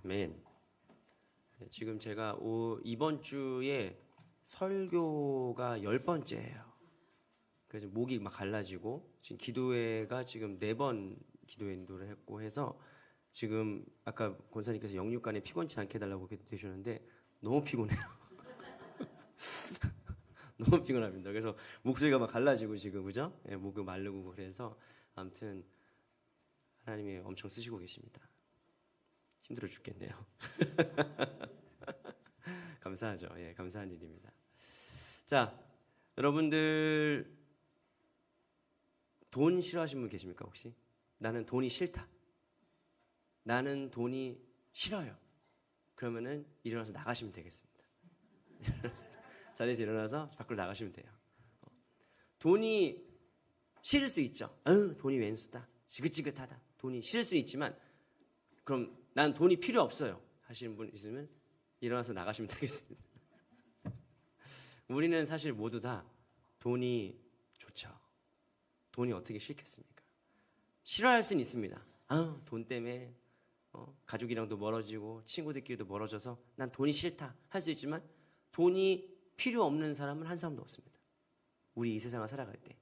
아멘. 지금 제가 이번 주에 설교가 10번째예요. 그래서 목이 막 갈라지고 지금 기도회가 지금 4번 기도회 인도를 했고 해서 지금 아까 권사님께서 영육간에 피곤치 않게 해달라고 되셨는데 너무 피곤해요. 너무 피곤합니다. 그래서 목소리가 막 갈라지고 지금 그죠? 예, 목이 마르고 그래서 아무튼 하나님이 엄청 쓰시고 계십니다. 힘들어 죽겠네요. 감사하죠. 예, 감사한 일입니다. 자, 여러분들 돈 싫어하시는 분 계십니까 혹시? 나는 돈이 싫다. 나는 돈이 싫어요. 그러면은 일어나서 나가시면 되겠습니다. 자리에서 일어나서 밖으로 나가시면 돼요. 돈이 싫을 수 있죠. 돈이 웬수다. 지긋지긋하다. 돈이 싫을 수 있지만 그럼 난 돈이 필요 없어요 하시는 분 있으면 일어나서 나가시면 되겠습니다. 우리는 사실 모두 다 돈이 좋죠. 돈이 어떻게 싫겠습니까? 싫어할 수는 있습니다. 돈 때문에 가족이랑도 멀어지고 친구들끼리도 멀어져서 난 돈이 싫다 할 수 있지만 돈이 필요 없는 사람은 한 사람도 없습니다. 우리 이 세상을 살아갈 때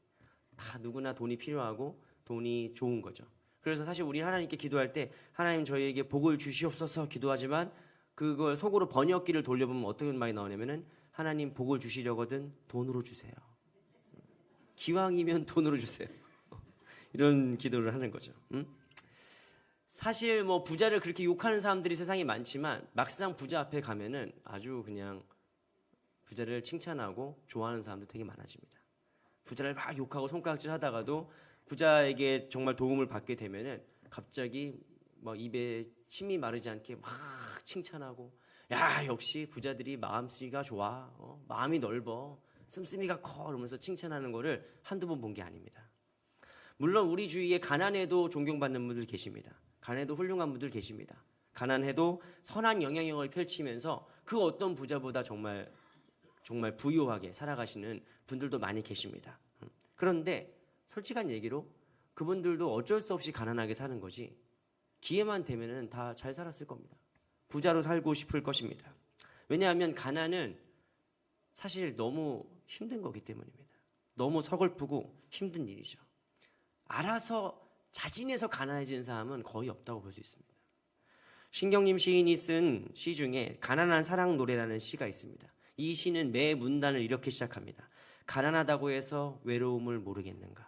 다 누구나 돈이 필요하고 돈이 좋은 거죠. 그래서 사실 우리 하나님께 기도할 때 하나님 저희에게 복을 주시옵소서 기도하지만 그걸 속으로 번역기를 돌려보면 어떤 말이 나오냐면은 하나님 복을 주시려거든 돈으로 주세요. 기왕이면 돈으로 주세요. 이런 기도를 하는 거죠. 사실 뭐 부자를 그렇게 욕하는 사람들이 세상에 많지만 막상 부자 앞에 가면은 아주 그냥 부자를 칭찬하고 좋아하는 사람도 되게 많아집니다. 부자를 막 욕하고 손가락질 하다가도 부자에게 정말 도움을 받게 되면은 갑자기 뭐 입에 침이 마르지 않게 막 칭찬하고 야 역시 부자들이 마음씨가 좋아, 마음이 넓어, 씀씀이가 커 이러면서 칭찬하는 거를 한두 번 본 게 아닙니다. 물론 우리 주위에 가난해도 존경받는 분들 계십니다. 가난해도 훌륭한 분들 계십니다. 가난해도 선한 영향력을 펼치면서 그 어떤 부자보다 정말 부유하게 살아가시는 분들도 많이 계십니다. 그런데 솔직한 얘기로 그분들도 어쩔 수 없이 가난하게 사는 거지 기회만 되면은 다 잘 살았을 겁니다. 부자로 살고 싶을 것입니다. 왜냐하면 가난은 사실 너무 힘든 거기 때문입니다. 너무 서글프고 힘든 일이죠. 알아서 자진해서 가난해진 사람은 거의 없다고 볼 수 있습니다. 신경림 시인이 쓴 시 중에 가난한 사랑 노래라는 시가 있습니다. 이 시는 매 문단을 이렇게 시작합니다. 가난하다고 해서 외로움을 모르겠는가?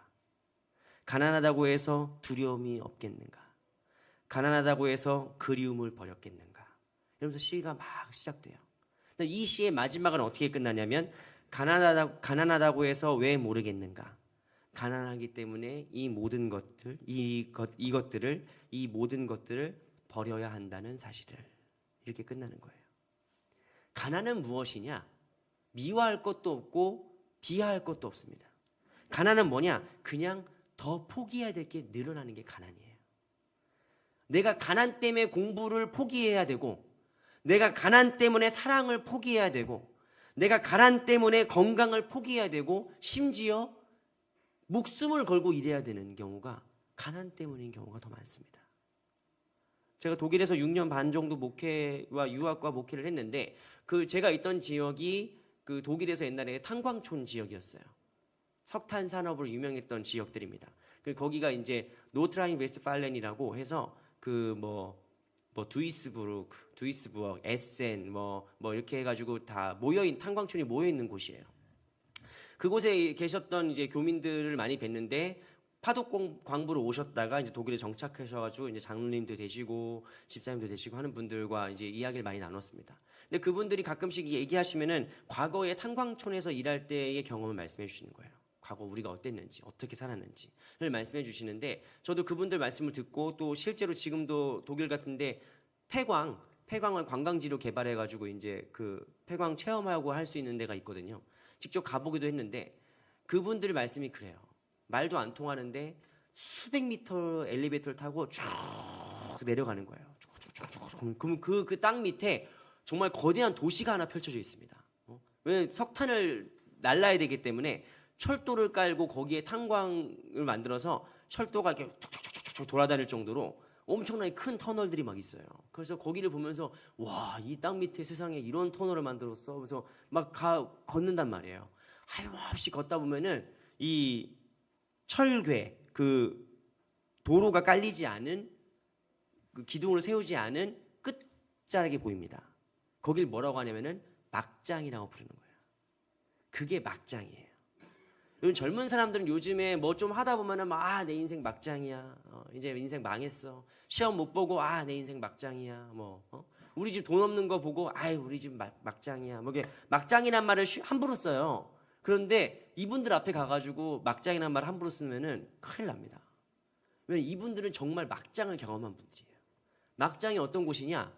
가난하다고 해서 두려움이 없겠는가? 가난하다고 해서 그리움을 버렸겠는가? 이러면서 시가 막 시작돼요. 근데 이 시의 마지막은 어떻게 끝나냐면 가난하다고 해서 왜 모르겠는가? 가난하기 때문에 이 모든 것들, 이 모든 것들을 버려야 한다는 사실을 이렇게 끝나는 거예요. 가난은 무엇이냐? 미워할 것도 없고 비하할 것도 없습니다. 가난은 뭐냐? 그냥 더 포기해야 될 게 늘어나는 게 가난이에요. 내가 가난 때문에 공부를 포기해야 되고 내가 가난 때문에 사랑을 포기해야 되고 내가 가난 때문에 건강을 포기해야 되고 심지어 목숨을 걸고 일해야 되는 경우가 가난 때문인 경우가 더 많습니다. 제가 독일에서 6년 반 정도 목회와 유학과 목회를 했는데 제가 있던 지역이 그 독일에서 옛날에 탄광촌 지역이었어요. 석탄 산업으로 유명했던 지역들입니다. 거기가 이제 노트라인 웨스트팔렌이라고 해서 두이스부르크, 에센 뭐 이렇게 해가지고 다 탄광촌이 모여 있는 곳이에요. 그곳에 계셨던 이제 교민들을 많이 뵀는데 파독 광부로 오셨다가 이제 독일에 정착하셔가지고 이제 장로님도 되시고 집사님도 되시고 하는 분들과 이제 이야기를 많이 나눴습니다. 근데 그분들이 가끔씩 얘기하시면은 과거에 탄광촌에서 일할 때의 경험을 말씀해 주시는 거예요. 과거 우리가 어땠는지, 어떻게 살았는지를 말씀해 주시는데 저도 그분들 말씀을 듣고 또 실제로 지금도 독일 같은데 폐광을 관광지로 개발해가지고 이제 그 폐광 체험하고 할 수 있는 데가 있거든요. 직접 가보기도 했는데 그분들 말씀이 그래요. 말도 안 통하는데 수백 미터 엘리베이터를 타고 쭉 내려가는 거예요. 그럼 그 땅 밑에 정말 거대한 도시가 하나 펼쳐져 있습니다. 왜냐면 석탄을 날라야 되기 때문에 철도를 깔고 거기에 탄광을 만들어서 철도가 이렇게 촉촉촉촉 돌아다닐 정도로 엄청나게 큰 터널들이 막 있어요. 그래서 거기를 보면서 와, 이 땅 밑에 세상에 이런 터널을 만들었어. 그래서 막 걷는단 말이에요. 하염없이 걷다 보면은 이 철괴, 그 도로가 깔리지 않은, 그 기둥으로 세우지 않은 끝자락이 보입니다. 거길 뭐라고 하냐면은 막장이라고 부르는 거예요. 그게 막장이에요. 요즘 젊은 사람들은 요즘에 뭐 좀 하다 보면은 막 내 인생 막장이야. 이제 인생 망했어. 시험 못 보고 내 인생 막장이야. 우리 집 돈 없는 거 보고 우리 집 막장이야. 뭐 이게 막장이란 말을 함부로 써요. 그런데 이분들 앞에 가가지고 막장이란 말 함부로 쓰면은 큰일 납니다. 왜냐면 이분들은 정말 막장을 경험한 분들이에요. 막장이 어떤 곳이냐?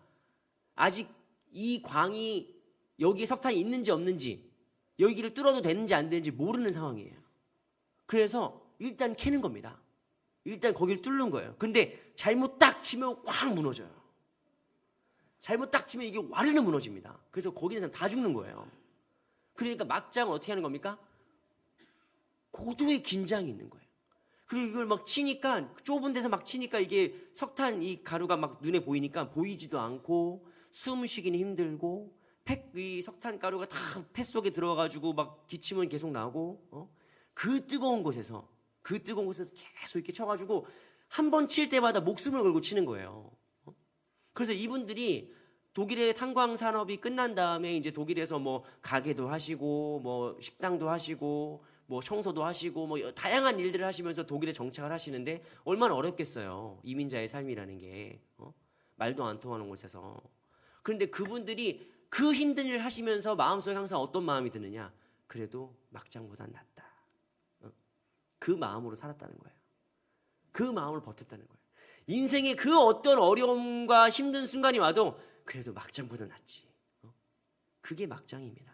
아직 이 광이 여기에 석탄이 있는지 없는지, 여기를 뚫어도 되는지 안 되는지 모르는 상황이에요. 그래서 일단 캐는 겁니다. 일단 거기를 뚫는 거예요. 근데 잘못 딱 치면 확 무너져요. 잘못 딱 치면 이게 와르르 무너집니다. 그래서 거기 있는 사람 다 죽는 거예요. 그러니까 막장은 어떻게 하는 겁니까? 고도의 긴장이 있는 거예요. 그리고 이걸 막 치니까, 좁은 데서 막 치니까 이게 석탄 이 가루가 막 눈에 보이니까 보이지도 않고 숨 쉬기는 힘들고, 이 석탄 가루가 다 폐 속에 들어가가지고 막 기침은 계속 나고, 그 뜨거운 곳에서 계속 이렇게 쳐가지고 한 번 칠 때마다 목숨을 걸고 치는 거예요. 그래서 이분들이 독일의 탄광 산업이 끝난 다음에 이제 독일에서 뭐 가게도 하시고 뭐 식당도 하시고 뭐 청소도 하시고 뭐 다양한 일들을 하시면서 독일에 정착을 하시는데 얼마나 어렵겠어요. 이민자의 삶이라는 게 말도 안 통하는 곳에서. 그런데 그분들이 그 힘든 일을 하시면서 마음속에 항상 어떤 마음이 드느냐? 그래도 막장보단 낫다. 그 마음으로 살았다는 거예요. 그 마음을 버텼다는 거예요. 인생의 그 어떤 어려움과 힘든 순간이 와도 그래도 막장보다 낫지. 그게 막장입니다.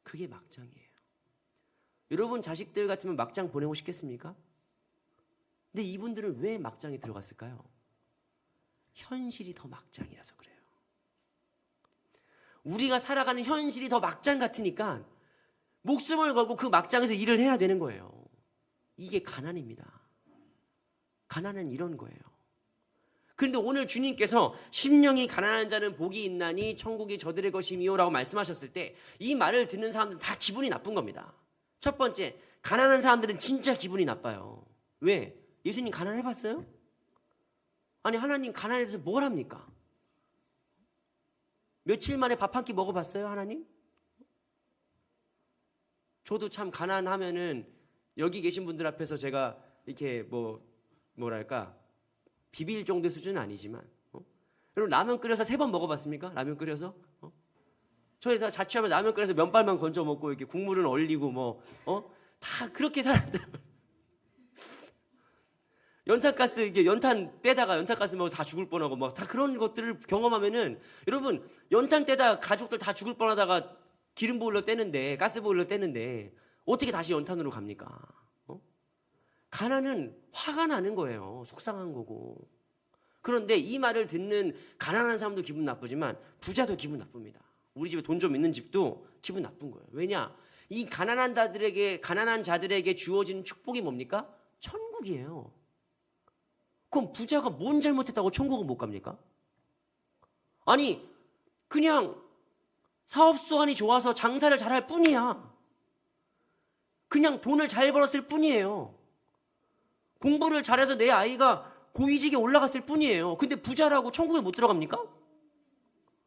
그게 막장이에요. 여러분 자식들 같으면 막장 보내고 싶겠습니까? 근데 이분들은 왜 막장에 들어갔을까요? 현실이 더 막장이라서 그래요. 우리가 살아가는 현실이 더 막장 같으니까 목숨을 걸고 그 막장에서 일을 해야 되는 거예요. 이게 가난입니다. 가난은 이런 거예요. 그런데 오늘 주님께서 심령이 가난한 자는 복이 있나니 천국이 저들의 것이미요 라고 말씀하셨을 때 이 말을 듣는 사람들은 다 기분이 나쁜 겁니다. 첫 번째, 가난한 사람들은 진짜 기분이 나빠요. 왜? 예수님 가난해봤어요? 아니 하나님 가난해서 뭘 합니까? 며칠 만에 밥 한 끼 먹어봤어요 하나님? 저도 참 가난하면은 여기 계신 분들 앞에서 제가 이렇게 뭐랄까 비빌 정도의 수준은 아니지만 여러분 라면 끓여서 3번 먹어봤습니까? 라면 끓여서? 저희가 자취하면 라면 끓여서 면발만 건져 먹고 이렇게 국물은 얼리고 다 그렇게 살았다. 연탄가스 이게 연탄 빼다가 연탄가스 먹어 다 죽을 뻔하고 막 다 그런 것들을 경험하면은 여러분 연탄 떼다 가족들 다 죽을 뻔하다가 기름 보일러 떼는데 가스 보일러 떼는데 어떻게 다시 연탄으로 갑니까? 가난은 화가 나는 거예요. 속상한 거고. 그런데 이 말을 듣는 가난한 사람도 기분 나쁘지만 부자도 기분 나쁩니다. 우리 집에 돈 좀 있는 집도 기분 나쁜 거예요. 왜냐? 이 가난한 자들에게 주어진 축복이 뭡니까? 천국이에요. 그럼 부자가 뭔 잘못했다고 천국을 못 갑니까? 아니 그냥 사업수완이 좋아서 장사를 잘할 뿐이야. 그냥 돈을 잘 벌었을 뿐이에요. 공부를 잘해서 내 아이가 고위직에 올라갔을 뿐이에요. 근데 부자라고 천국에 못 들어갑니까?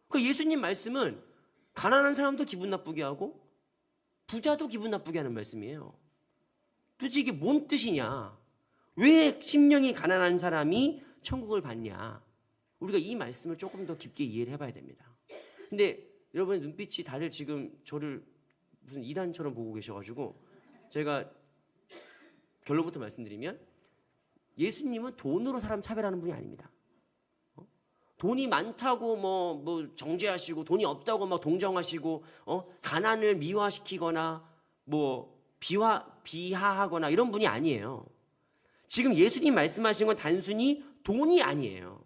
그 예수님 말씀은 가난한 사람도 기분 나쁘게 하고 부자도 기분 나쁘게 하는 말씀이에요. 도대체 이게 뭔 뜻이냐? 왜 심령이 가난한 사람이 천국을 받냐? 우리가 이 말씀을 조금 더 깊게 이해를 해봐야 됩니다. 근데 여러분의 눈빛이 다들 지금 저를 무슨 이단처럼 보고 계셔가지고 제가 결론부터 말씀드리면 예수님은 돈으로 사람 차별하는 분이 아닙니다. 돈이 많다고 뭐 정죄하시고 돈이 없다고 막 동정하시고 가난을 미화시키거나 뭐 비하하거나 이런 분이 아니에요. 지금 예수님 말씀하신 건 단순히 돈이 아니에요.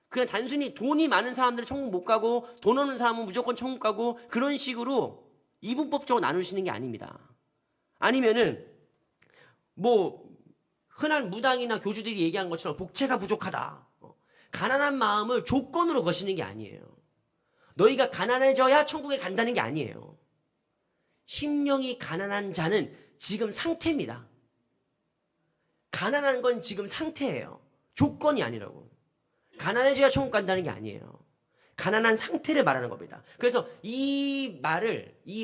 그냥 단순히 돈이 많은 사람들은 천국 못 가고 돈 없는 사람은 무조건 천국 가고 그런 식으로 이분법적으로 나누시는 게 아닙니다. 아니면은 뭐 흔한 무당이나 교주들이 얘기한 것처럼 복채가 부족하다. 가난한 마음을 조건으로 거시는 게 아니에요. 너희가 가난해져야 천국에 간다는 게 아니에요. 심령이 가난한 자는 지금 상태입니다. 가난한 건 지금 상태예요. 조건이 아니라고. 가난해져야 천국 간다는 게 아니에요. 가난한 상태를 말하는 겁니다. 그래서 이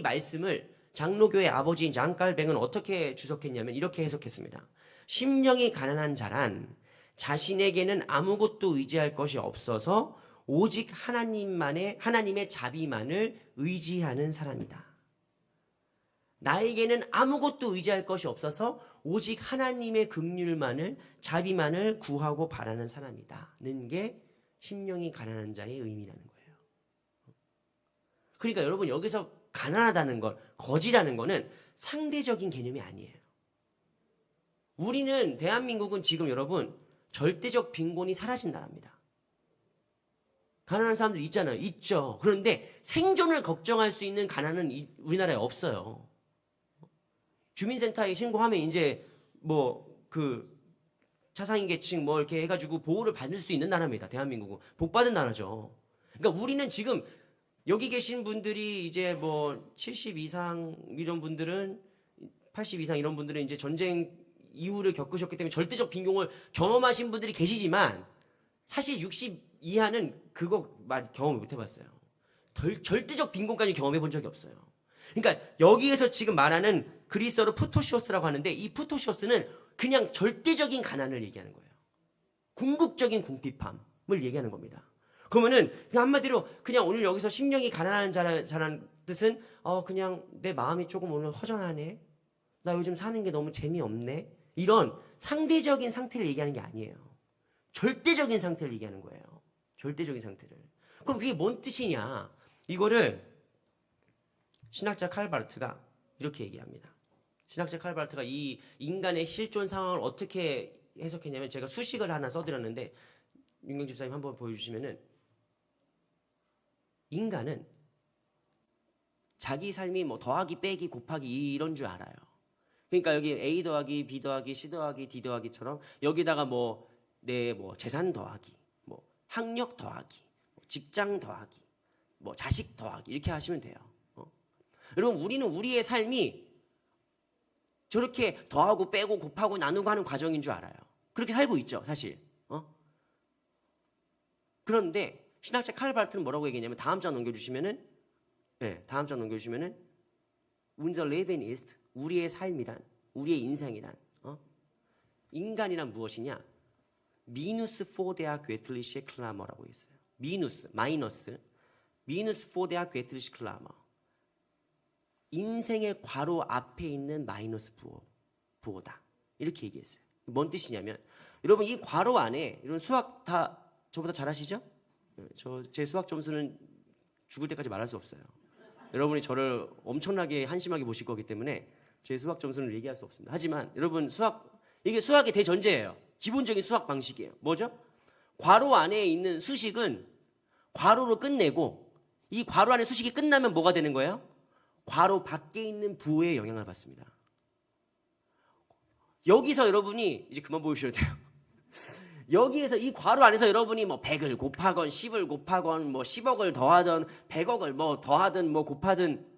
말씀을 장로교의 아버지인 장깔뱅은 어떻게 주석했냐면 이렇게 해석했습니다. 심령이 가난한 자란 자신에게는 아무것도 의지할 것이 없어서 오직 하나님의 자비만을 의지하는 사람이다. 나에게는 아무것도 의지할 것이 없어서 오직 하나님의 긍휼만을 자비만을 구하고 바라는 사람이다는 게 심령이 가난한 자의 의미라는 거예요. 그러니까 여러분 여기서 가난하다는 것, 거지라는 거는 상대적인 개념이 아니에요. 우리는 대한민국은 지금 여러분 절대적 빈곤이 사라진 나라입니다. 가난한 사람들 있잖아요. 있죠. 그런데 생존을 걱정할 수 있는 가난은 우리나라에 없어요. 주민센터에 신고하면 이제 차상위 계층 이렇게 해가지고 보호를 받을 수 있는 나라입니다. 대한민국은 복받은 나라죠. 그러니까 우리는 지금 여기 계신 분들이 이제 70 이상 이런 분들은 80 이상 이런 분들은 이제 전쟁 이후를 겪으셨기 때문에 절대적 빈곤을 경험하신 분들이 계시지만 사실 60 이하는 그거 경험을 못 해봤어요. 절대적 빈곤까지 경험해 본 적이 없어요. 그러니까 여기에서 지금 말하는 그리스어로 푸토시오스라고 하는데 이 푸토시오스는 그냥 절대적인 가난을 얘기하는 거예요. 궁극적인 궁핍함을 얘기하는 겁니다. 그러면은 그냥 한마디로 그냥 오늘 여기서 심령이 가난한 자라는 뜻은 그냥 내 마음이 조금 오늘 허전하네. 나 요즘 사는 게 너무 재미없네. 이런 상대적인 상태를 얘기하는 게 아니에요. 절대적인 상태를 얘기하는 거예요. 절대적인 상태를. 그럼 그게 뭔 뜻이냐? 이거를 신학자 칼바르트가 이렇게 얘기합니다. 신학자 칼바르트가 이 인간의 실존 상황을 어떻게 해석했냐면 제가 수식을 하나 써드렸는데 윤경 집사님 한번 보여주시면은 인간은 자기 삶이 더하기 빼기 곱하기 이런 줄 알아요. 그러니까 여기 A 더하기 B 더하기 C 더하기 D 더하기처럼 여기다가 내 재산 더하기, 학력 더하기, 직장 더하기, 자식 더하기 이렇게 하시면 돼요. 여러분 우리는 우리의 삶이 저렇게 더하고 빼고 곱하고 나누고 하는 과정인 줄 알아요. 그렇게 살고 있죠, 사실. 그런데 신학자 칼바르트는 뭐라고 얘기했냐면 다음 장 넘겨주시면은 Unser Leben ist 우리의 삶이란 우리의 인생이란 인간이란 무엇이냐? 미누스 포데아 괴틀리시의 클라머라고 있어요. 마이너스 포데아 괴틀리시 클라머. 인생의 괄호 앞에 있는 마이너스 부호다. 이렇게 얘기했어요. 뭔 뜻이냐면 여러분 이 괄호 안에 이런 수학 다 저보다 잘하시죠? 제 수학 점수는 죽을 때까지 말할 수 없어요. 여러분이 저를 엄청나게 한심하게 보실 거기 때문에 제 수학 점수는 얘기할 수 없습니다. 하지만 여러분 이게 수학의 대전제예요. 기본적인 수학 방식이에요. 뭐죠? 괄호 안에 있는 수식은 괄호로 끝내고 이 괄호 안에 수식이 끝나면 뭐가 되는 거예요? 괄호 밖에 있는 부호에 영향을 받습니다. 여기서 여러분이 이제 그만 보여주셔도 돼요. 여기에서 이 괄호 안에서 여러분이 100을 곱하건 10을 곱하건 10억을 더하든 100억을 더하든 곱하든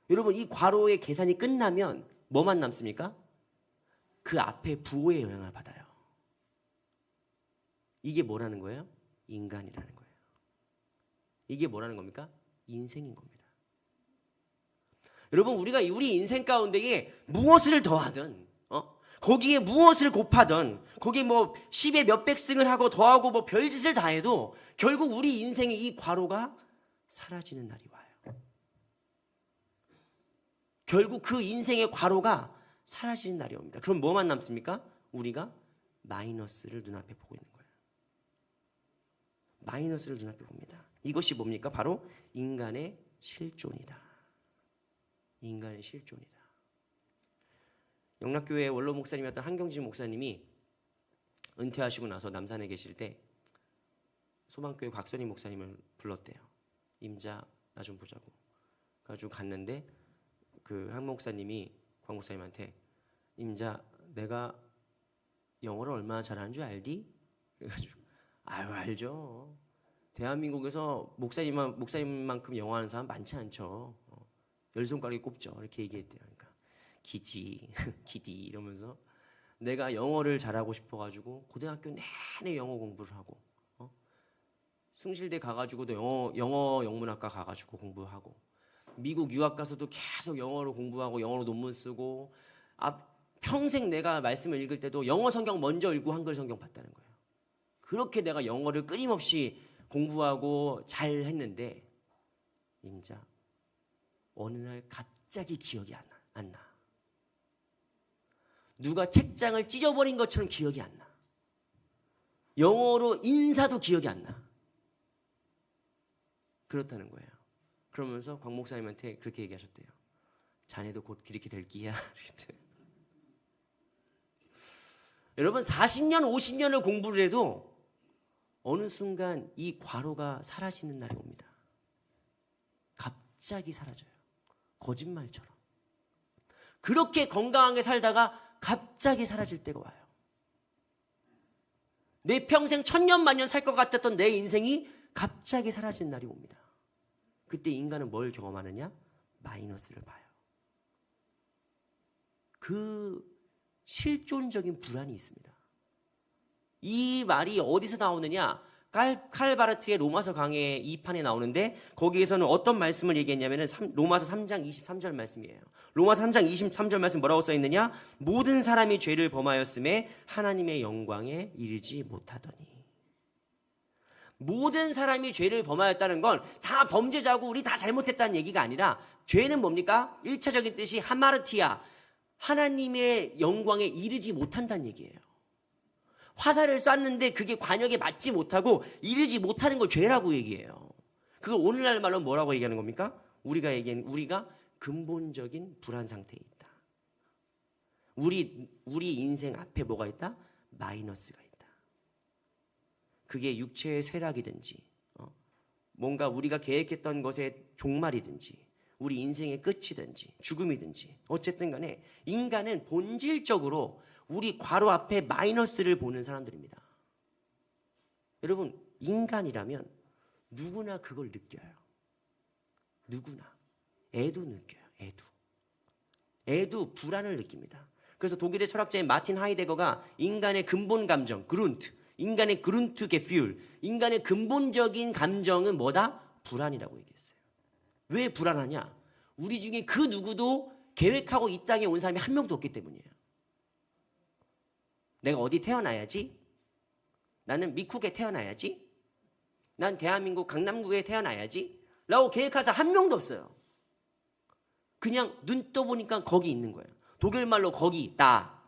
여러분 이 괄호의 계산이 끝나면 뭐만 남습니까? 그 앞에 부호의 영향을 받아요. 이게 뭐라는 거예요? 인간이라는 거예요. 이게 뭐라는 겁니까? 인생인 겁니다. 여러분 우리가 우리 인생 가운데에 무엇을 더하든 거기에 무엇을 곱하든 거기에 10에 몇백 승을 하고 더하고 별짓을 다 해도 결국 우리 인생의 이 괄호가 사라지는 날이 와요. 결국 그 인생의 괄호가 사라지는 날이 옵니다. 그럼 뭐만 남습니까? 우리가 마이너스를 눈앞에 보고 있는 거예요. 마이너스를 눈앞에 봅니다. 이것이 뭡니까? 바로 인간의 실존이다. 인간의 실존이다. 영락교회 원로 목사님이었던 한경진 목사님이 은퇴하시고 나서 남산에 계실 때 소망교회 곽선희 목사님을 불렀대요. 임자 나 좀 보자고. 그래가지고 갔는데 그 한 목사님이 곽 목사님한테 임자 내가 영어를 얼마나 잘하는 줄 알디? 그래가지고 아유 알죠. 대한민국에서 목사님만큼 영어 하는 사람 많지 않죠. 열 손가락에 꼽죠. 이렇게 얘기했대요. 그러니까 기지 기디 이러면서 내가 영어를 잘하고 싶어가지고 고등학교 내내 영어 공부를 하고 숭실대 가가지고도 영어 영문학과 가가지고 공부하고 미국 유학 가서도 계속 영어로 공부하고 영어로 논문 쓰고 평생 내가 말씀을 읽을 때도 영어 성경 먼저 읽고 한글 성경 봤다는 거예요. 그렇게 내가 영어를 끊임없이 공부하고 잘 했는데 인자 어느 날 갑자기 기억이 안 나. 누가 책장을 찢어버린 것처럼 기억이 안 나. 영어로 인사도 기억이 안 나. 그렇다는 거예요. 그러면서 광 목사님한테 그렇게 얘기하셨대요. 자네도 곧 그렇게 될 기야. 여러분 40년 50년을 공부를 해도 어느 순간 이 과로가 사라지는 날이 옵니다. 갑자기 사라져요. 거짓말처럼. 그렇게 건강하게 살다가 갑자기 사라질 때가 와요. 내 평생 천년만년 살 것 같았던 내 인생이 갑자기 사라지는 날이 옵니다. 그때 인간은 뭘 경험하느냐? 마이너스를 봐요. 그 실존적인 불안이 있습니다. 이 말이 어디서 나오느냐? 칼바르트의 로마서 강해 2판에 나오는데 거기에서는 어떤 말씀을 얘기했냐면 로마서 3장 23절 말씀이에요. 로마서 3장 23절 말씀 뭐라고 써있느냐? 모든 사람이 죄를 범하였음에 하나님의 영광에 이르지 못하더니. 모든 사람이 죄를 범하였다는 건 다 범죄자고 우리 다 잘못했다는 얘기가 아니라 죄는 뭡니까? 1차적인 뜻이 하마르티아, 하나님의 영광에 이르지 못한다는 얘기예요. 화살을 쐈는데 그게 관역에 맞지 못하고 이르지 못하는 걸 죄라고 얘기해요. 그걸 오늘날 말로 뭐라고 얘기하는 겁니까? 우리가 근본적인 불안 상태에 있다. 우리 인생 앞에 뭐가 있다? 마이너스가 있다. 그게 육체의 쇠락이든지 뭔가 우리가 계획했던 것의 종말이든지 우리 인생의 끝이든지 죽음이든지 어쨌든 간에 인간은 본질적으로 우리 괄호 앞에 마이너스를 보는 사람들입니다. 여러분 인간이라면 누구나 그걸 느껴요. 누구나. 애도 느껴요. 애도 불안을 느낍니다. 그래서 독일의 철학자인 마틴 하이데거가 인간의 근본 감정, 인간의 그룬트 게필, 인간의 근본적인 감정은 뭐다? 불안이라고 얘기했어요. 왜 불안하냐? 우리 중에 그 누구도 계획하고 이 땅에 온 사람이 한 명도 없기 때문이에요. 내가 어디 태어나야지? 나는 미국에 태어나야지? 난 대한민국 강남구에 태어나야지? 라고 계획한 사람 한 명도 없어요. 그냥 눈 떠보니까 거기 있는 거예요. 독일말로 거기 있다.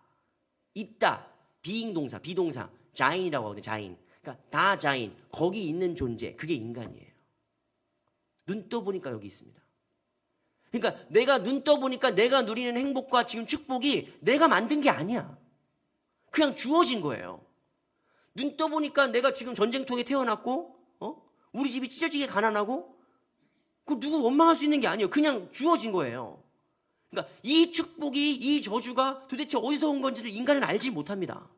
비동사, 자인이라고 하거든요. 자인. 그러니까 다 자인. 거기 있는 존재. 그게 인간이에요. 눈 떠보니까 여기 있습니다. 그러니까 내가 눈 떠보니까 내가 누리는 행복과 지금 축복이 내가 만든 게 아니야. 그냥 주어진 거예요. 눈 떠보니까 내가 지금 전쟁통에 태어났고 우리 집이 찢어지게 가난하고 그 누구 원망할 수 있는 게 아니에요. 그냥 주어진 거예요. 그러니까 이 축복이 이 저주가 도대체 어디서 온 건지를 인간은 알지 못합니다.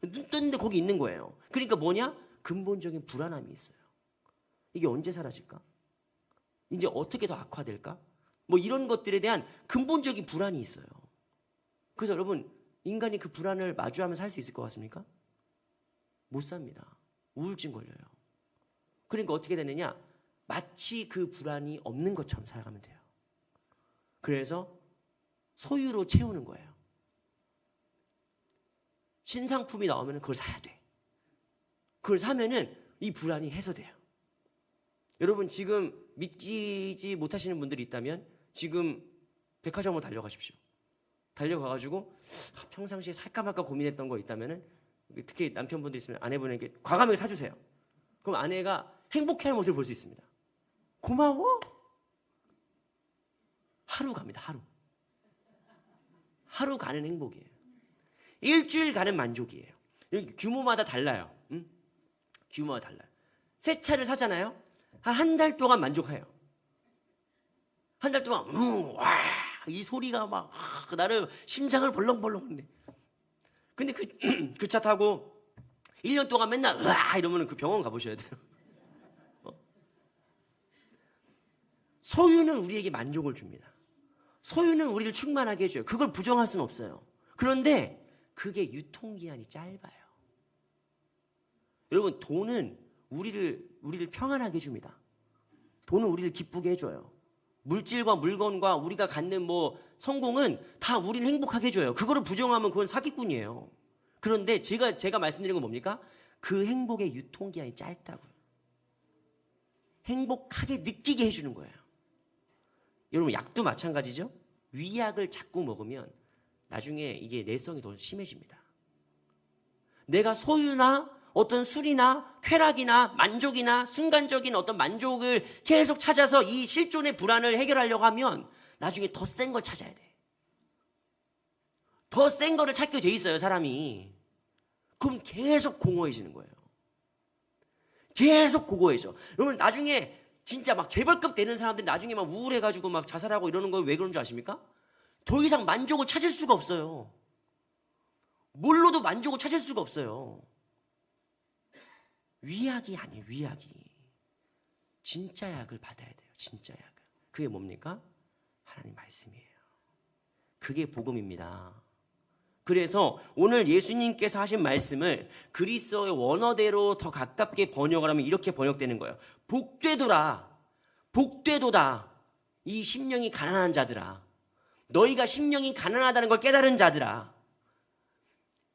눈 떴는데 거기 있는 거예요. 그러니까 뭐냐? 근본적인 불안함이 있어요. 이게 언제 사라질까? 이제 어떻게 더 악화될까? 뭐 이런 것들에 대한 근본적인 불안이 있어요. 그래서 여러분 인간이 그 불안을 마주하면서 살 수 있을 것 같습니까? 못 삽니다. 우울증 걸려요. 그러니까 어떻게 되느냐? 마치 그 불안이 없는 것처럼 살아가면 돼요. 그래서 소유로 채우는 거예요. 신상품이 나오면 그걸 사야 돼. 그걸 사면은 이 불안이 해소돼요. 여러분 지금 믿지 못하시는 분들이 있다면 지금 백화점으로 달려가십시오. 달려가가지고 평상시에 살까 말까 고민했던 거 있다면은 특히 남편분들 있으면 아내분에게 과감하게 사주세요. 그럼 아내가 행복해하는 모습을 볼 수 있습니다. 고마워. 하루 갑니다. 하루 가는 행복이에요. 일주일 가는 만족이에요. 규모마다 달라요. 규모가 달라요. 새 차를 사잖아요. 한 달 동안 만족해요. 한 달 동안 와, 이 소리가 막 나를 심장을 벌렁벌렁 하는데 근데 그 차 타고 1년 동안 맨날 으아 이러면 그 병원 가보셔야 돼요. 소유는 우리에게 만족을 줍니다. 소유는 우리를 충만하게 해줘요. 그걸 부정할 수는 없어요. 그런데 그게 유통기한이 짧아요. 여러분, 돈은 우리를 평안하게 해줍니다. 돈은 우리를 기쁘게 해줘요. 물질과 물건과 우리가 갖는 성공은 다 우리를 행복하게 해줘요. 그거를 부정하면 그건 사기꾼이에요. 그런데 제가 말씀드린 건 뭡니까? 그 행복의 유통기한이 짧다고요. 행복하게 느끼게 해주는 거예요. 여러분, 약도 마찬가지죠. 위약을 자꾸 먹으면 나중에 이게 내성이 더 심해집니다. 내가 소유나 어떤 술이나 쾌락이나 만족이나 순간적인 어떤 만족을 계속 찾아서 이 실존의 불안을 해결하려고 하면 나중에 더 센 걸 찾아야 돼. 더 센 거를 찾게 돼 있어요, 사람이. 그럼 계속 공허해지는 거예요. 계속 공허해져. 여러분, 나중에 진짜 막 재벌급 되는 사람들이 나중에 막 우울해가지고 막 자살하고 이러는 거 왜 그런 줄 아십니까? 더 이상 만족을 찾을 수가 없어요. 뭘로도 만족을 찾을 수가 없어요. 위약이 아니에요, 위약이. 진짜 약을 받아야 돼요, 진짜 약을. 그게 뭡니까? 하나님 말씀이에요. 그게 복음입니다. 그래서 오늘 예수님께서 하신 말씀을 그리스어의 원어대로 더 가깝게 번역을 하면 이렇게 번역되는 거예요. 복되도다 이 심령이 가난한 자들아. 너희가 심령이 가난하다는 걸 깨달은 자들아.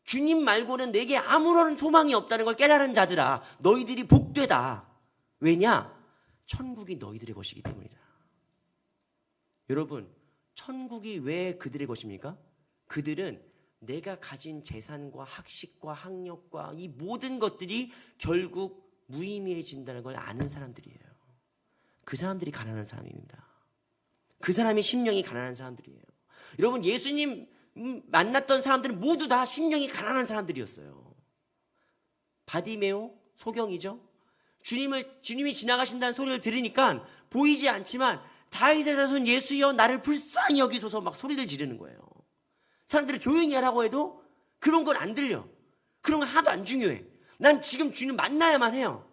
주님 말고는 내게 아무런 소망이 없다는 걸 깨달은 자들아. 너희들이 복되다. 왜냐? 천국이 너희들의 것이기 때문이다. 여러분, 천국이 왜 그들의 것입니까? 그들은 내가 가진 재산과 학식과 학력과 이 모든 것들이 결국 무의미해진다는 걸 아는 사람들이에요. 그 사람들이 가난한 사람입니다. 그 사람이 심령이 가난한 사람들이에요. 여러분, 예수님 만났던 사람들은 모두 다 심령이 가난한 사람들이었어요. 바디메오, 소경이죠. 주님이 지나가신다는 소리를 들으니까 보이지 않지만 다윗의 자손 예수여 나를 불쌍히 여기소서 막 소리를 지르는 거예요. 사람들이 조용히 하라고 해도 그런 건 안 들려. 그런 건 하나도 안 중요해. 난 지금 주님 만나야만 해요.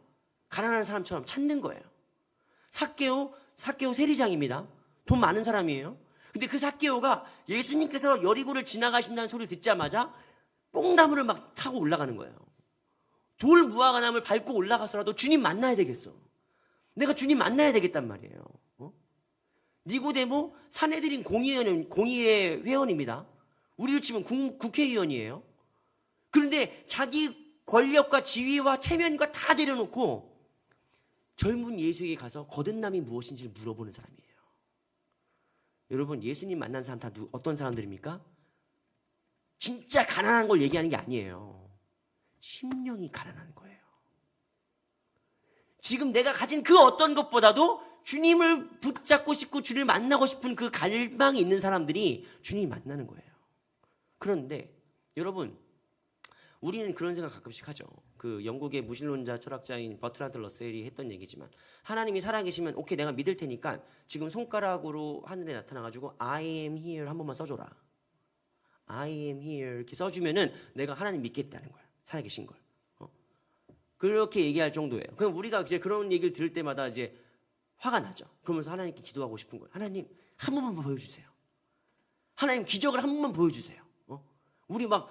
가난한 사람처럼 찾는 거예요. 삭개오 세리장입니다. 돈 많은 사람이에요. 근데 그 삭개오가 예수님께서 여리고를 지나가신다는 소리를 듣자마자 뽕나무를 막 타고 올라가는 거예요. 돌 무화과나무를 밟고 올라가서라도 주님 만나야 되겠어. 내가 주님 만나야 되겠단 말이에요. 니고데모 산헤드린 공의회 회원입니다. 우리로 치면 국회의원이에요. 그런데 자기 권력과 지위와 체면과 다 내려놓고 젊은 예수에게 가서 거듭남이 무엇인지를 물어보는 사람이에요. 여러분, 예수님 만난 사람 다 어떤 사람들입니까? 진짜 가난한 걸 얘기하는 게 아니에요. 심령이 가난한 거예요. 지금 내가 가진 그 어떤 것보다도 주님을 붙잡고 싶고 주님을 만나고 싶은 그 갈망이 있는 사람들이 주님을 만나는 거예요. 그런데 여러분, 우리는 그런 생각 가끔씩 하죠. 그 영국의 무신론자 철학자인 버트란드 러셀이 했던 얘기지만 하나님이 살아계시면 오케이 내가 믿을 테니까 지금 손가락으로 하늘에 나타나가지고 I am here 한 번만 써줘라. I am here 이렇게 써주면은 내가 하나님 믿겠다는 거야. 살아계신 걸. 그렇게 얘기할 정도예요. 그럼 우리가 이제 그런 얘기를 들을 때마다 이제 화가 나죠. 그러면서 하나님께 기도하고 싶은 거예요. 하나님 한 번만 보여주세요. 하나님 기적을 한 번만 보여주세요. 우리 막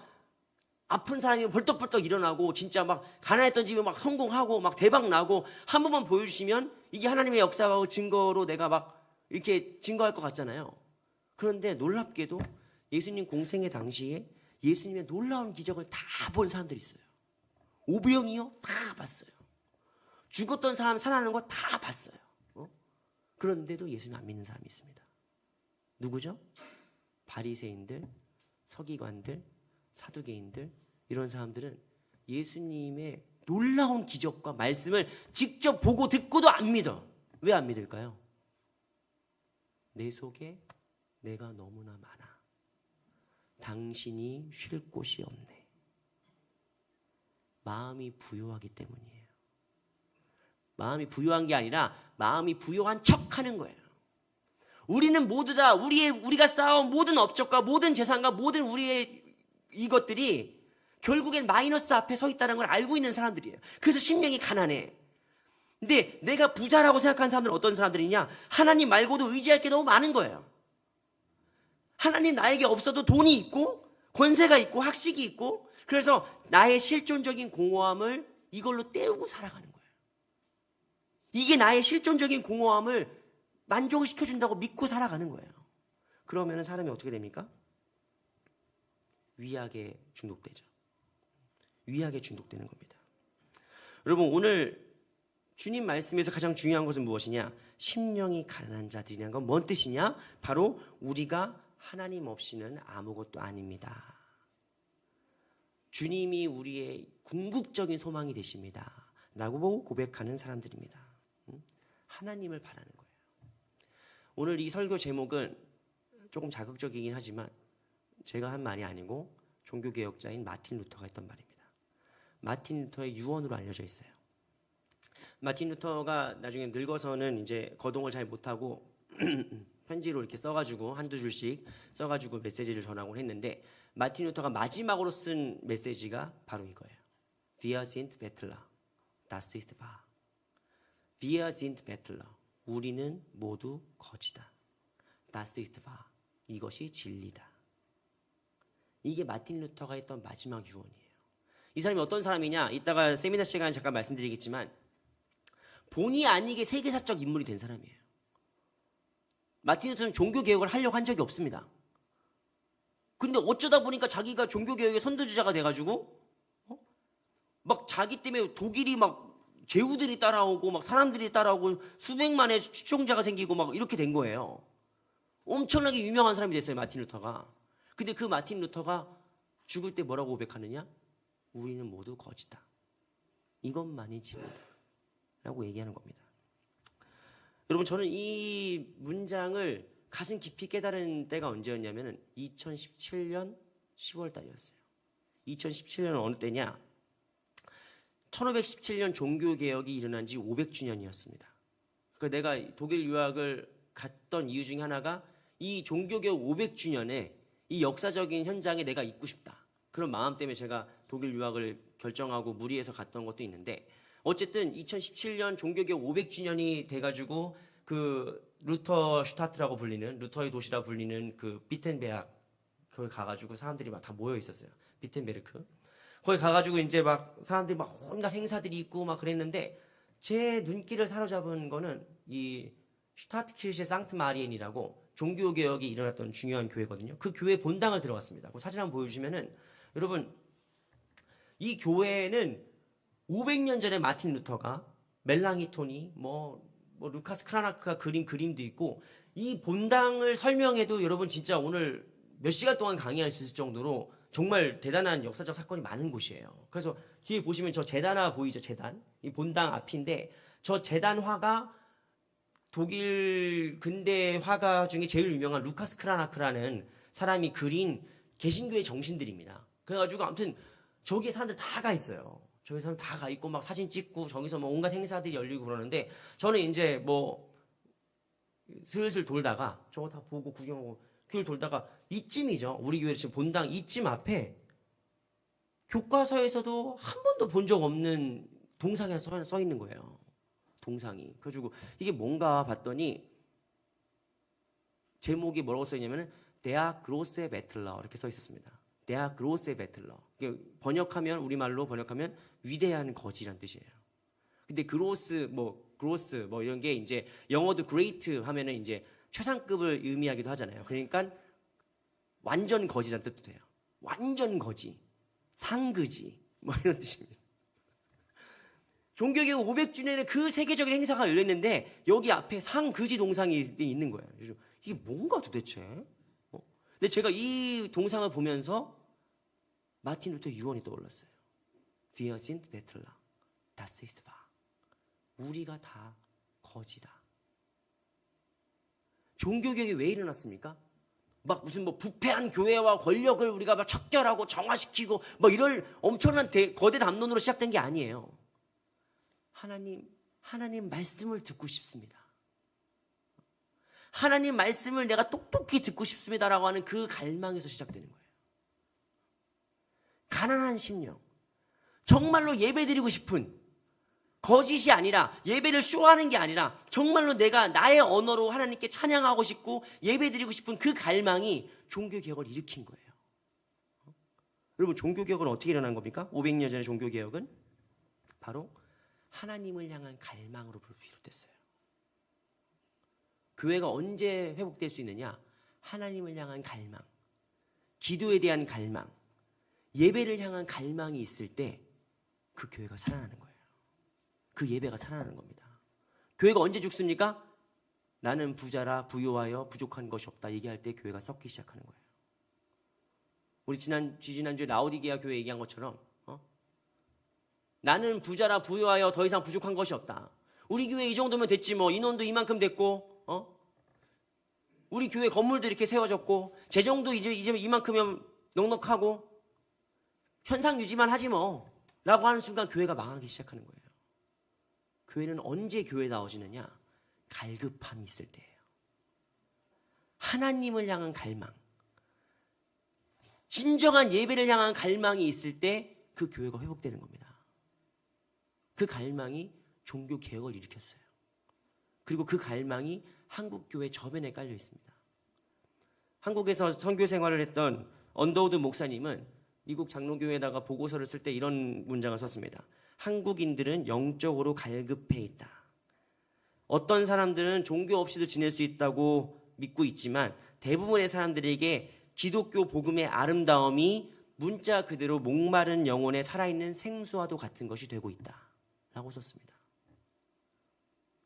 아픈 사람이 벌떡벌떡 일어나고 진짜 막 가난했던 집에 막 성공하고 막 대박 나고 한 번만 보여주시면 이게 하나님의 역사하고 증거로 내가 막 이렇게 증거할 것 같잖아요. 그런데 놀랍게도 예수님 공생의 당시에 예수님의 놀라운 기적을 다 본 사람들이 있어요. 오병이요? 다 봤어요. 죽었던 사람 살아나는 거 다 봤어요. 그런데도 예수님 안 믿는 사람이 있습니다. 누구죠? 바리새인들, 서기관들, 사두개인들, 이런 사람들은 예수님의 놀라운 기적과 말씀을 직접 보고 듣고도 안 믿어. 왜 안 믿을까요? 내 속에 내가 너무나 많아. 당신이 쉴 곳이 없네. 마음이 부요하기 때문이에요. 마음이 부요한 게 아니라 마음이 부요한 척하는 거예요. 우리는 모두 다 우리가 쌓아온 모든 업적과 모든 재산과 모든 우리의 이것들이 결국엔 마이너스 앞에 서 있다는 걸 알고 있는 사람들이에요. 그래서 심령이 가난해. 근데 내가 부자라고 생각하는 사람들은 어떤 사람들이냐? 하나님 말고도 의지할 게 너무 많은 거예요. 하나님 나에게 없어도 돈이 있고 권세가 있고 학식이 있고, 그래서 나의 실존적인 공허함을 이걸로 때우고 살아가는 거예요. 이게 나의 실존적인 공허함을 만족을 시켜준다고 믿고 살아가는 거예요. 그러면 사람이 어떻게 됩니까? 위약에 중독되죠. 위약에 중독되는 겁니다. 여러분, 오늘 주님 말씀에서 가장 중요한 것은 무엇이냐? 심령이 가난한 자들이라는 건 뭔 뜻이냐? 바로 우리가 하나님 없이는 아무것도 아닙니다. 주님이 우리의 궁극적인 소망이 되십니다 라고 고백하는 사람들입니다. 하나님을 바라는 거예요. 오늘 이 설교 제목은 조금 자극적이긴 하지만 제가 한 말이 아니고 종교개혁자인 마틴 루터가 했던 말입니다. 마틴 루터의 유언으로 알려져 있어요. 마틴 루터가 나중에 늙어서는 이제 거동을 잘 못하고 편지로 이렇게 써가지고 한두 줄씩 써가지고 메시지를 전하곤 했는데, 마틴 루터가 마지막으로 쓴 메시지가 바로 이거예요. Wir sind Bettler, das ist wahr. Wir sind Bettler, 우리는 모두 거지다. Das ist wahr, 이것이 진리다. 이게 마틴 루터가 했던 마지막 유언이에요. 이 사람이 어떤 사람이냐? 이따가 세미나 시간에 잠깐 말씀드리겠지만 본의 아니게 세계사적 인물이 된 사람이에요. 마틴 루터는 종교개혁을 하려고 한 적이 없습니다. 근데 어쩌다 보니까 자기가 종교개혁의 선두주자가 돼가지고 막 자기 때문에 독일이 막 제후들이 따라오고 막 사람들이 따라오고 수백만의 추종자가 생기고 막 이렇게 된 거예요. 엄청나게 유명한 사람이 됐어요, 마틴 루터가. 근데 그 마틴 루터가 죽을 때 뭐라고 고백하느냐? 우리는 모두 거지다. 이것만이 진리다 라고 얘기하는 겁니다. 여러분, 저는 이 문장을 가슴 깊이 깨달은 때가 언제였냐면 2017년 10월 달이었어요. 2017년은 어느 때냐? 1517년 종교개혁이 일어난 지 500주년이었습니다. 그러니까 내가 독일 유학을 갔던 이유 중에 하나가 이 종교개혁 500주년에 이 역사적인 현장에 내가 있고 싶다, 그런 마음 때문에 제가 독일 유학을 결정하고 무리해서 갔던 것도 있는데, 어쨌든 2017년 종교개혁 500주년이 돼가지고 그 루터 슈타트라고 불리는, 루터의 도시라 불리는 그 비텐베르크, 거기 가가지고 사람들이 막 다 모여 있었어요. 비텐베르크. 거기 가가지고 이제 막 사람들이 막 온갖 행사들이 있고 막 그랬는데, 제 눈길을 사로잡은 거는 이 슈타트키르셰 상트 마리엔이라고 종교개혁이 일어났던 중요한 교회거든요. 그 교회 본당을 들어갔습니다. 그 사진 한번 보여주시면은, 여러분, 이 교회는 500년 전에 마틴 루터가, 멜랑이톤이, 루카스 크라나크가 그린 그림도 있고, 이 본당을 설명해도 여러분 진짜 오늘 몇 시간 동안 강의할 수 있을 정도로 정말 대단한 역사적 사건이 많은 곳이에요. 그래서 뒤에 보시면 저 제단화 보이죠? 제단. 이 본당 앞인데, 저 제단화가 독일 근대 화가 중에 제일 유명한 루카스 크라나크라는 사람이 그린 개신교의 정신들입니다. 그래가지고 아무튼 저기에 사람들 다 가 있어요. 저기 사람 다 가 있고 막 사진 찍고 저기서 뭐 온갖 행사들이 열리고 그러는데, 저는 이제 뭐 슬슬 돌다가 저거 다 보고 구경하고 길 돌다가 이쯤이죠. 우리 교회 지금 본당 이쯤 앞에 교과서에서도 한 번도 본 적 없는 동상이 써 있는 거예요. 동상이. 그래가지고 이게 뭔가 봤더니 제목이 뭐라고 써 있냐면은 Der große Bettler 이렇게 써 있었습니다. Der große Bettler. 번역하면, 우리말로 번역하면 위대한 거지란 뜻이에요. 근데 그로스 뭐 이런 게 이제 영어도 great 하면은 이제 최상급을 의미하기도 하잖아요. 그러니까 완전 거지란 뜻도 돼요. 완전 거지, 상그지, 뭐 이런 뜻입니다. 종교개혁 500주년에 그 세계적인 행사가 열렸는데 여기 앞에 상그지 동상이 있는 거예요. 그래서 이게 뭔가 도대체? 근데 제가 이 동상을 보면서 마틴 루터 유언이 떠올랐어요. Wir sind Bettler, das ist wahr. 우리가 다 거지다. 종교개혁이 왜 일어났습니까? 막 무슨 부패한 교회와 권력을 우리가 막 척결하고 정화시키고 막 이럴 엄청난 거대 담론으로 시작된 게 아니에요. 하나님 말씀을 듣고 싶습니다. 하나님 말씀을 내가 똑똑히 듣고 싶습니다라고 하는 그 갈망에서 시작되는 거예요. 가난한 심령, 정말로 예배드리고 싶은, 거짓이 아니라 예배를 쇼하는 게 아니라 정말로 내가 나의 언어로 하나님께 찬양하고 싶고 예배드리고 싶은 그 갈망이 종교개혁을 일으킨 거예요. 여러분, 종교개혁은 어떻게 일어난 겁니까? 500년 전의 종교개혁은 바로 하나님을 향한 갈망으로 비롯됐어요. 교회가 언제 회복될 수 있느냐? 하나님을 향한 갈망, 기도에 대한 갈망, 예배를 향한 갈망이 있을 때 그 교회가 살아나는 거예요. 그 예배가 살아나는 겁니다. 교회가 언제 죽습니까? 나는 부자라 부요하여 부족한 것이 없다 얘기할 때 교회가 썩기 시작하는 거예요. 우리 지난주에 라오디게아 교회 얘기한 것처럼 나는 부자라 부요하여 더 이상 부족한 것이 없다. 우리 교회 이 정도면 됐지 뭐, 인원도 이만큼 됐고 우리 교회 건물도 이렇게 세워졌고 재정도 이제 이만큼이면 넉넉하고 현상 유지만 하지 뭐 라고 하는 순간 교회가 망하기 시작하는 거예요. 교회는 언제 교회다워지느냐? 갈급함이 있을 때예요. 하나님을 향한 갈망, 진정한 예배를 향한 갈망이 있을 때 그 교회가 회복되는 겁니다. 그 갈망이 종교개혁을 일으켰어요. 그리고 그 갈망이 한국교회 저변에 깔려 있습니다. 한국에서 선교 생활을 했던 언더우드 목사님은 미국 장로교회에다가 보고서를 쓸 때 이런 문장을 썼습니다. 한국인들은 영적으로 갈급해 있다. 어떤 사람들은 종교 없이도 지낼 수 있다고 믿고 있지만 대부분의 사람들에게 기독교 복음의 아름다움이 문자 그대로 목마른 영혼에 살아있는 생수와도 같은 것이 되고 있다 라고 썼습니다.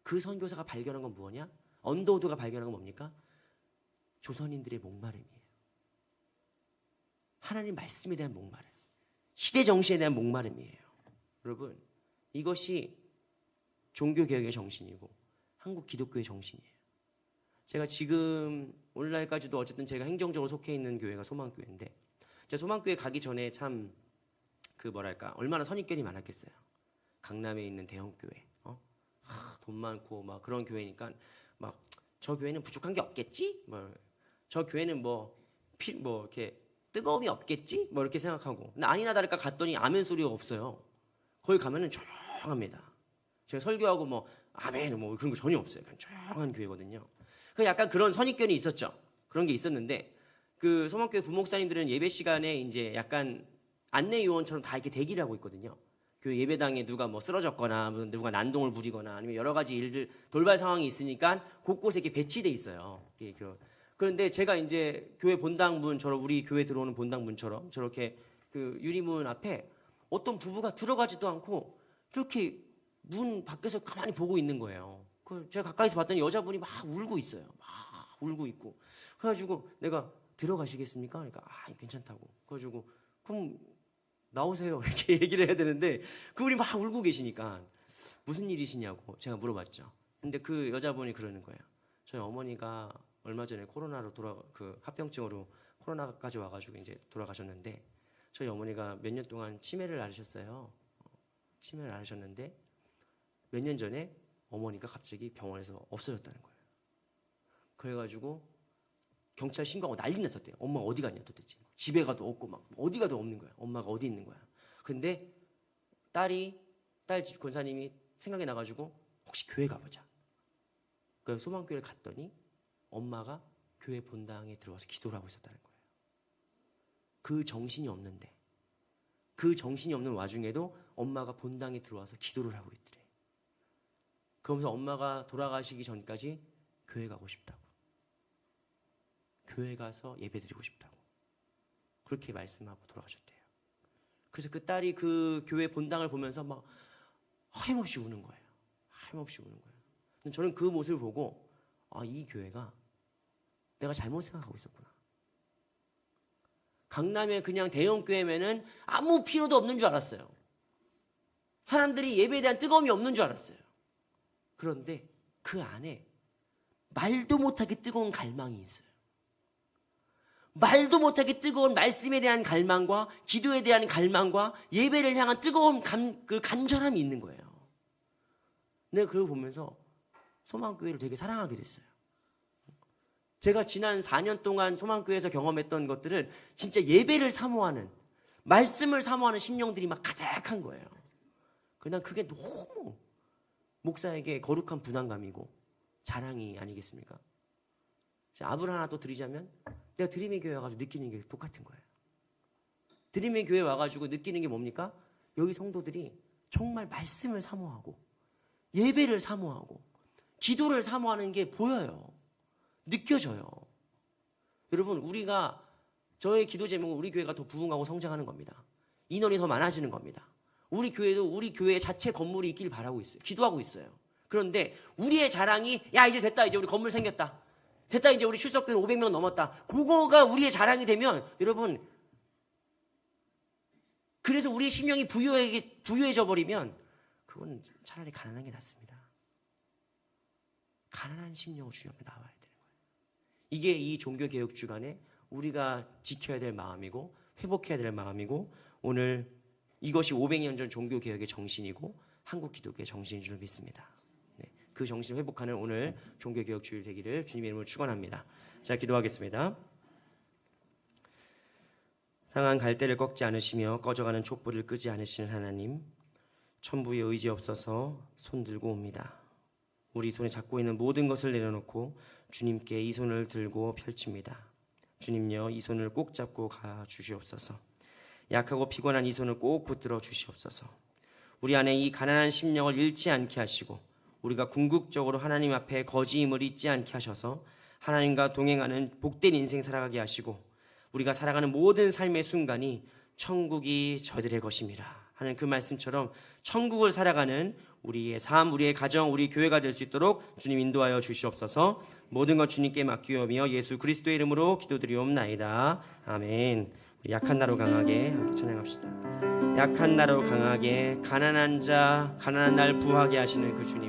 그 선교사가 발견한 건 무엇이냐? 언더우드가 발견한 건 뭡니까? 조선인들의 목마름이에요. 하나님 말씀에 대한 목마름, 시대 정신에 대한 목마름이에요. 여러분, 이것이 종교개혁의 정신이고 한국 기독교의 정신이에요. 제가 지금 오늘날까지도 어쨌든 제가 행정적으로 속해 있는 교회가 소망교회인데, 제가 소망교회 가기 전에 참 얼마나 선입견이 많았겠어요. 강남에 있는 대형교회, 돈 많고 막 그런 교회니까 막 저 교회는 부족한 게 없겠지? 저 교회는 이렇게 뜨거움이 없겠지? 이렇게 생각하고, 근데 아니나 다를까 갔더니 아멘 소리가 없어요. 거기 가면은 조용합니다. 제가 설교하고 아멘 그런 거 전혀 없어요. 그냥 조용한 교회거든요. 그 약간 그런 선입견이 있었죠. 그런 게 있었는데 그 소망교회 부목사님들은 예배 시간에 이제 약간 안내 요원처럼 다 이렇게 대기를 하고 있거든요. 그 예배당에 누가 쓰러졌거나 누가 난동을 부리거나 아니면 여러 가지 일들 돌발 상황이 있으니까 곳곳에 이렇게 배치돼 있어요. 그런데 제가 이제 교회 본당문, 우리 교회 들어오는 본당문처럼 저렇게 그 유리문 앞에 어떤 부부가 들어가지도 않고 이렇게 문 밖에서 가만히 보고 있는 거예요. 제가 가까이서 봤더니 여자분이 막 울고 있어요. 막 울고 있고. 그래가지고 내가 들어가시겠습니까? 그러니까 괜찮다고. 그래가지고 그럼 나오세요 이렇게 얘기를 해야 되는데 그분이 막 울고 계시니까 무슨 일이시냐고 제가 물어봤죠. 근데 그 여자분이 그러는 거예요. 저희 어머니가 얼마 전에 코로나로 합병증으로 코로나까지 와가지고 이제 돌아가셨는데 저희 어머니가 몇 년 동안 치매를 앓으셨어요. 치매를 앓으셨는데 몇 년 전에 어머니가 갑자기 병원에서 없어졌다는 거예요. 그래가지고 경찰 신고하고 난리 났었대요. 엄마 어디 갔냐 도대체. 집에 가도 없고 막 어디 가도 없는 거야. 엄마가 어디 있는 거야. 근데 딸 집 권사님이 생각이 나가지고 혹시 교회 가보자. 그래서 소망교회를 갔더니 엄마가 교회 본당에 들어와서 기도를 하고 있었다는 거예요. 그 정신이 없는데, 그 정신이 없는 와중에도 엄마가 본당에 들어와서 기도를 하고 있더래. 그러면서 엄마가 돌아가시기 전까지 교회 가고 싶다고, 교회 가서 예배드리고 싶다고 그렇게 말씀하고 돌아가셨대요. 그래서 그 딸이 그 교회 본당을 보면서 막 하염없이 우는 거예요. 하염없이 우는 거예요. 근데 저는 그 모습을 보고 이 교회가 내가 잘못 생각하고 있었구나. 강남에 그냥 대형 교회면은 아무 필요도 없는 줄 알았어요. 사람들이 예배에 대한 뜨거움이 없는 줄 알았어요. 그런데 그 안에 말도 못하게 뜨거운 갈망이 있어요. 말도 못하게 뜨거운 말씀에 대한 갈망과 기도에 대한 갈망과 예배를 향한 뜨거운 간절함이 있는 거예요. 내가 그걸 보면서 소망교회를 되게 사랑하게 됐어요. 제가 지난 4년 동안 소망교회에서 경험했던 것들은 진짜 예배를 사모하는, 말씀을 사모하는 심령들이 막 가득한 거예요. 그냥 그게 너무 목사에게 거룩한 부담감이고 자랑이 아니겠습니까? 압을 하나 또 드리자면 내가 드림의 교회 와가지고 느끼는 게 똑같은 거예요. 드림의 교회 와가지고 느끼는 게 뭡니까? 여기 성도들이 정말 말씀을 사모하고 예배를 사모하고 기도를 사모하는 게 보여요. 느껴져요. 여러분, 우리가 저의 기도 제목은 우리 교회가 더 부흥하고 성장하는 겁니다. 인원이 더 많아지는 겁니다. 우리 교회도 우리 교회 자체 건물이 있길 바라고 있어요. 기도하고 있어요. 그런데 우리의 자랑이 야 이제 됐다, 이제 우리 건물 생겼다, 됐다, 이제 우리 출석교회 500명 넘었다, 그거가 우리의 자랑이 되면 여러분, 그래서 우리의 심령이 부유해져 버리면 그건 차라리 가난한 게 낫습니다. 가난한 심령을 주님께 나와야 되는 거예요. 이게 이 종교개혁 주간에 우리가 지켜야 될 마음이고 회복해야 될 마음이고, 오늘 이것이 500년 전 종교개혁의 정신이고 한국 기독교의 정신인 줄 믿습니다. 네, 그 정신을 회복하는 오늘 종교개혁 주일 되기를 주님의 이름으로 축원합니다. 자, 기도하겠습니다. 상한 갈대를 꺾지 않으시며 꺼져가는 촛불을 끄지 않으시는 하나님, 천부의 의지 없어서 손들고 옵니다. 우리 손에 잡고 있는 모든 것을 내려놓고 주님께 이 손을 들고 펼칩니다. 주님여, 이 손을 꼭 잡고 가 주시옵소서. 약하고 피곤한 이 손을 꼭 붙들어 주시옵소서. 우리 안에 이 가난한 심령을 잃지 않게 하시고 우리가 궁극적으로 하나님 앞에 거지임을 잊지 않게 하셔서 하나님과 동행하는 복된 인생 살아가게 하시고 우리가 살아가는 모든 삶의 순간이 천국이 저들의 것입니다 하는 그 말씀처럼 천국을 살아가는 우리의 삶, 우리의 가정, 우리 교회가 될 수 있도록 주님 인도하여 주시옵소서. 모든 것 주님께 맡기오며 예수 그리스도의 이름으로 기도드리옵나이다. 아멘. 우리 약한 나로 강하게 함께 찬양합시다. 약한 나로 강하게, 가난한 날 부하게 하시는 그 주님.